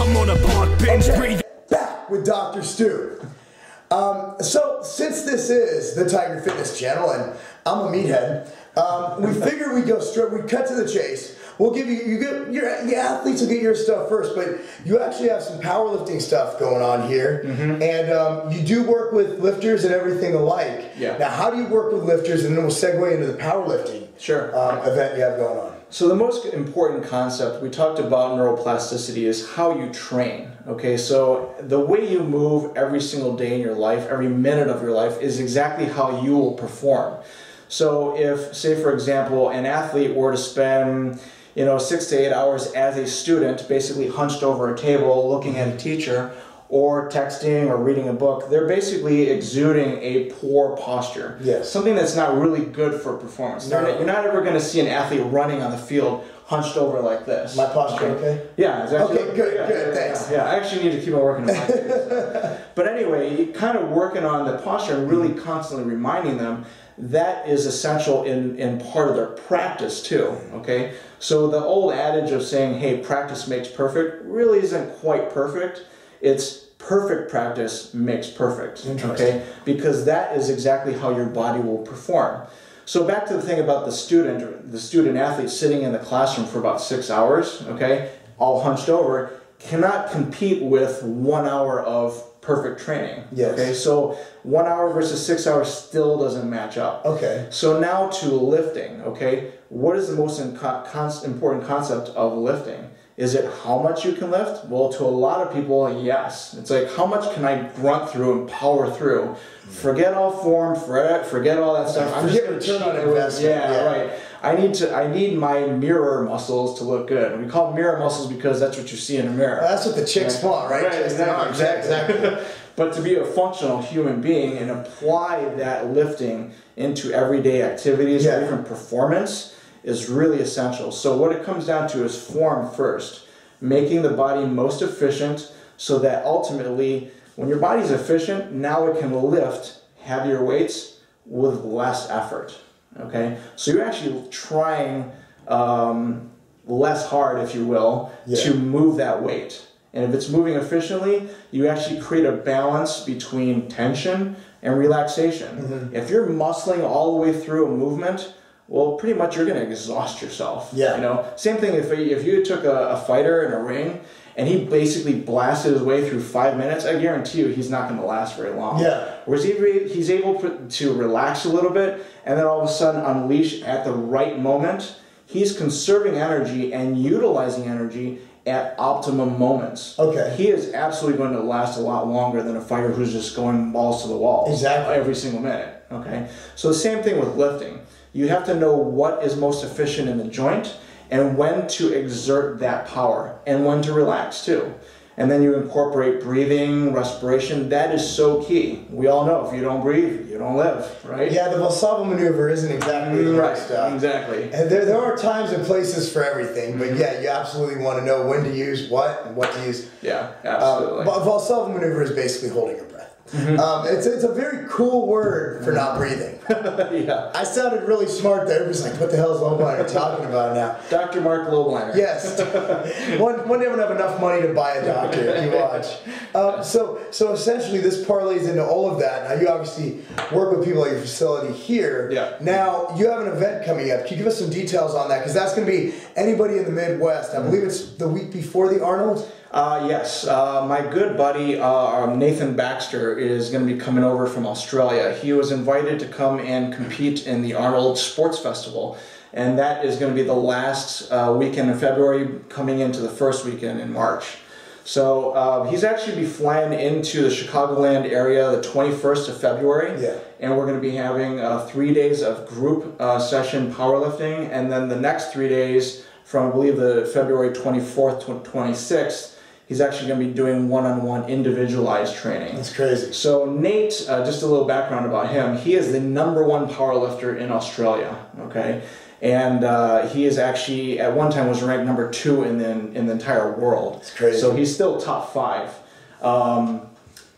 I'm on a park bench, breathing. Back with Dr. Stu. So since this is the Tiger Fitness channel and I'm a meathead, we figured we'd go straight, we'd cut to the chase. We'll give you, the athletes will get your stuff first, but you actually have some powerlifting stuff going on here. And you do work with lifters and everything alike. Yeah. Now, how do you work with lifters? And then we'll segue into the powerlifting event you have going on. So the most important concept, we talked about neuroplasticity, is how you train. Okay, so the way you move every single day in your life, every minute of your life, is exactly how you will perform. So if, say for example, an athlete were to spend 6 to 8 hours as a student, basically hunched over a table looking at a teacher, or texting or reading a book, they're basically exuding a poor posture. Yes. Something that's not really good for performance. No. You're not ever going to see an athlete running on the field hunched over like this. My posture okay? Yeah, it's actually okay, good, thanks. Yeah, I actually need to keep on working on that. But anyway, kind of working on the posture and really constantly reminding them that is essential in part of their practice too, okay? So the old adage of saying, hey, practice makes perfect, really isn't quite perfect. It's perfect practice makes perfect, okay? Because that is exactly how your body will perform. So back to the thing about the student athlete sitting in the classroom for about 6 hours, okay, all hunched over, cannot compete with 1 hour of perfect training. Yes. Okay, so 1 hour versus 6 hours still doesn't match up. Okay. So now to lifting, okay, what is the most important concept of lifting? Is it how much you can lift? Well, to a lot of people, yes. It's like, how much can I grunt through and power through? Forget all form, forget all that stuff. I'm forget return on investment. Yeah, right. I need my mirror muscles to look good. We call them mirror muscles because that's what you see in a mirror. That's what the chicks want, right? Right, exactly. But to be a functional human being and apply that lifting into everyday activities or even performance is really essential. So what it comes down to is form first, making the body most efficient so that ultimately when your body's efficient, now it can lift heavier weights with less effort. Okay, so you're actually trying less hard, if you will, to move that weight. And if it's moving efficiently, you actually create a balance between tension and relaxation. If you're muscling all the way through a movement, well, pretty much you're going to exhaust yourself. Yeah. Same thing if you took a fighter in a ring and he basically blasted his way through 5 minutes, I guarantee you he's not going to last very long. Yeah. Whereas he's able to relax a little bit and then all of a sudden unleash at the right moment, he's conserving energy and utilizing energy at optimum moments. Okay. He is absolutely going to last a lot longer than a fighter who's just going balls to the wall. Exactly. Every single minute. Okay. So the same thing with lifting. You have to know what is most efficient in the joint and when to exert that power and when to relax too. And then you incorporate breathing, respiration. That is so key. We all know if you don't breathe, you don't live, right? Yeah, the Valsalva maneuver isn't exactly the right stuff. Exactly. And there are times and places for everything, but yeah, you absolutely want to know when to use what and what to use. Yeah, absolutely. But Valsalva maneuver is basically holding your breath. It's a very cool word for not breathing. Yeah. I sounded really smart there. Everybody's like, what the hell is Lobliner talking about now? Dr. Marc Lobliner. Yes. One day I'm going to have enough money to buy a doctor. You watch. So essentially this parlays into all of that. Now you obviously work with people at your facility here. Yeah. Now you have an event coming up. Can you give us some details on that? Because that's going to be anybody in the Midwest. I believe it's the week before the Arnold. Yes, my good buddy Nathan Baxter is going to be coming over from Australia. He was invited to come and compete in the Arnold Sports Festival, and that is going to be the last weekend in February, coming into the first weekend in March. So he's actually be flying into the Chicagoland area the 21st of February, and we're going to be having 3 days of group session powerlifting, and then the next 3 days from I believe the February 24th to 26th. He's actually going to be doing one-on-one individualized training. That's crazy. So Nate, just a little background about him, he is the #1 powerlifter in Australia, okay? And he is actually, at one time, was ranked #2 in the entire world. That's crazy. So he's still top 5.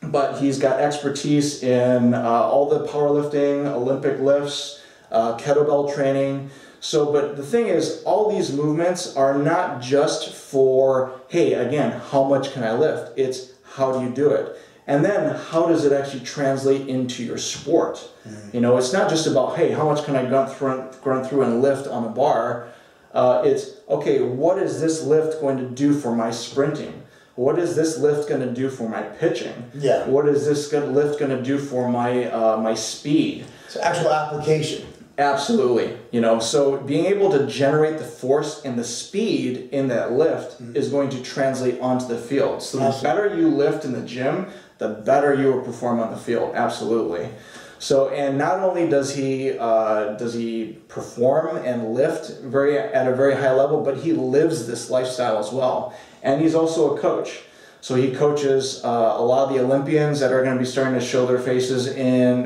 But he's got expertise in all the powerlifting, Olympic lifts, kettlebell training. So, but the thing is, all these movements are not just for, hey, again, how much can I lift? It's how do you do it? And then how does it actually translate into your sport? You know, it's not just about, hey, how much can I run through and lift on a bar? It's, okay, what is this lift going to do for my sprinting? What is this lift going to do for my pitching? Yeah. What is this lift going to do for my my speed? So actual application. Absolutely. You know, so being able to generate the force and the speed in that lift is going to translate onto the field. So the better you lift in the gym, the better you will perform on the field. Absolutely. So, and not only does he perform and lift at a very high level, but he lives this lifestyle as well. And he's also a coach. So he coaches a lot of the Olympians that are going to be starting to show their faces in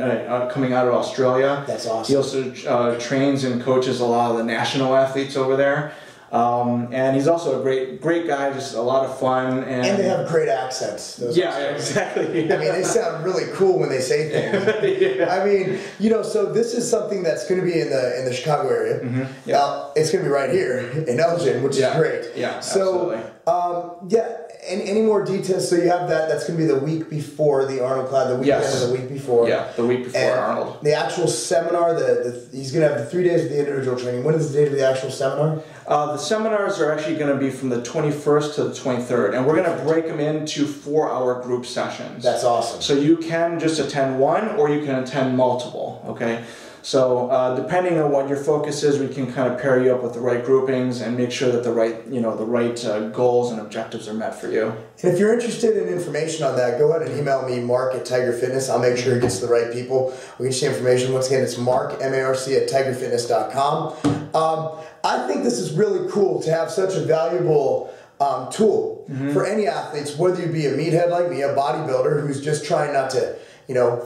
coming out of Australia. That's awesome. He also trains and coaches a lot of the national athletes over there. And he's also a great guy, just a lot of fun. And they have great accents. Yeah, exactly. I mean, they sound really cool when they say things. Yeah. I mean, you know, so this is something that's going to be in the Chicago area. Yeah. Now, it's going to be right here in Elgin, which is great. Yeah, so, absolutely. Any more details? So you have that. That's going to be the week before the Arnold class, the weekend of the week before. Yeah, the week before Arnold. The actual seminar, he's going to have the 3 days of the individual training. When is the date of the actual seminar? The seminars are actually going to be from the 21st to the 23rd, and we're going to break them into 4-hour group sessions. That's awesome. So you can just attend one, or you can attend multiple, okay? So depending on what your focus is, we can kind of pair you up with the right groupings and make sure that the right goals and objectives are met for you. And if you're interested in information on that, go ahead and email me, Marc at Tiger Fitness. I'll make sure it gets to the right people. We'll get you information. Once again, it's Marc, M-A-R-C, at tigerfitness.com. I think this is really cool to have such a valuable tool for any athletes, whether you be a meathead like me, a bodybuilder who's just trying not to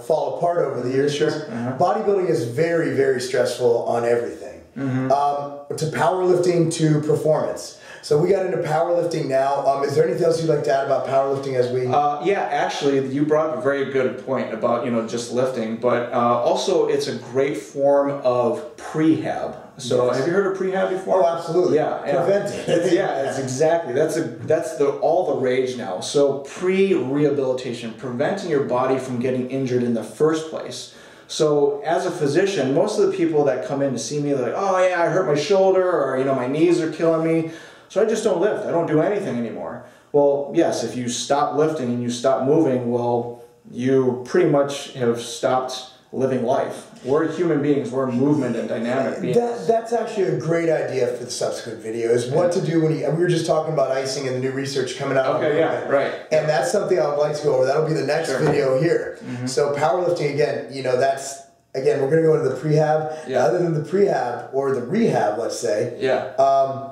fall apart over the years. Sure. Bodybuilding is very, very stressful on everything. To powerlifting to performance. So we got into powerlifting now. Is there anything else you'd like to add about powerlifting as we... Yeah, actually, you brought up a very good point about, just lifting, but also it's a great form of prehab. So have you heard of prehab before? Oh, absolutely. Yeah. Preventing. It's exactly. That's all the rage now. So pre-rehabilitation, preventing your body from getting injured in the first place. So as a physician, most of the people that come in to see me, they're like, oh yeah, I hurt my shoulder, or my knees are killing me. So I just don't lift. I don't do anything anymore. Well, yes, if you stop lifting and you stop moving, well, you pretty much have stopped living life. We're human beings. We're movement and dynamic beings. That's actually a great idea for the subsequent video, is what to do when we were just talking about icing and the new research coming out. Okay, yeah, right. And that's something I would like to go over. That'll be the next video here. So powerlifting, again, we're going to go into the prehab. Yeah. Other than the prehab or the rehab, let's say. Yeah.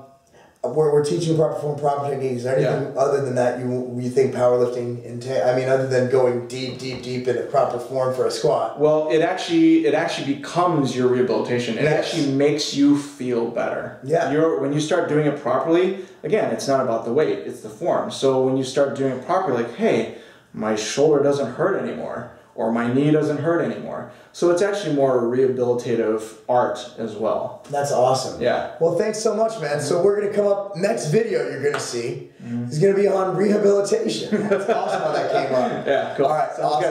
Where we're teaching proper form, proper techniques. Is there anything other than that you think powerlifting entails? I mean, other than going deep into proper form for a squat. Well, it actually becomes your rehabilitation. It actually makes you feel better. Yeah. When you start doing it properly, again, it's not about the weight, it's the form. So when you start doing it properly, like, hey, my shoulder doesn't hurt anymore, or my knee doesn't hurt anymore. So it's actually more a rehabilitative art as well. That's awesome. Yeah. Well, thanks so much, man. So we're going to come up, next video you're going to see is going to be on rehabilitation. That's awesome how that came up. Yeah, cool. All right, Sounds good.